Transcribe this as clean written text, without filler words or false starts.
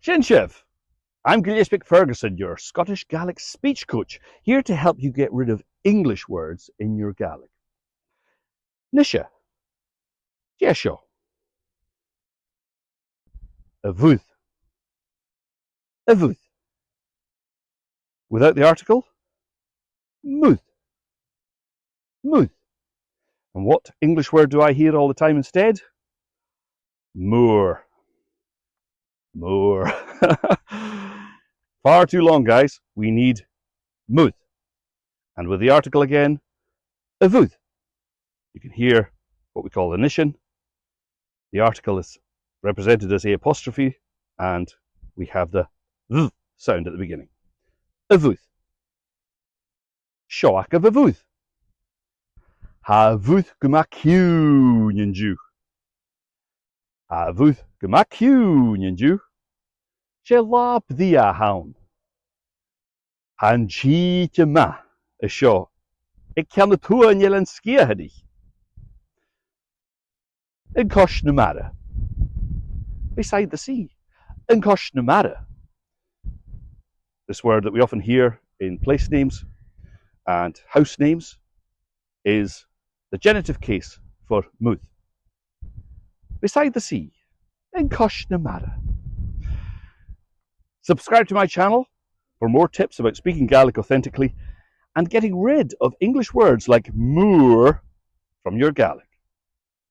Shinshiv, I'm Gaelic Ferguson, your Scottish Gaelic speech coach, here to help you get rid of English words in your Gaelic. Nisha, Jesho, Avuth, Avuth. Without the article, Muth, Muth. And what English word do I hear all the time instead? Moor. Moor. Far too long, guys. We need Muth. And with the article again, Avuth. You can hear what we call the nishan. The article is represented as a apostrophe, and we have the v sound at the beginning. Avuth. Shoak of avuth. Havuth gumakiu nyanju. Havuth gumakiu nyanju. Shelab dia haun. Hanchi ma asho. Ik kan het toe en jelen skia hadi. In Koshnamara. Beside the sea. In Koshnamara. This word that we often hear in place names and house names is the genitive case for muth. Beside the sea. In Koshnamara. Subscribe to my channel for more tips about speaking Gaelic authentically and getting rid of English words like moor from your Gaelic.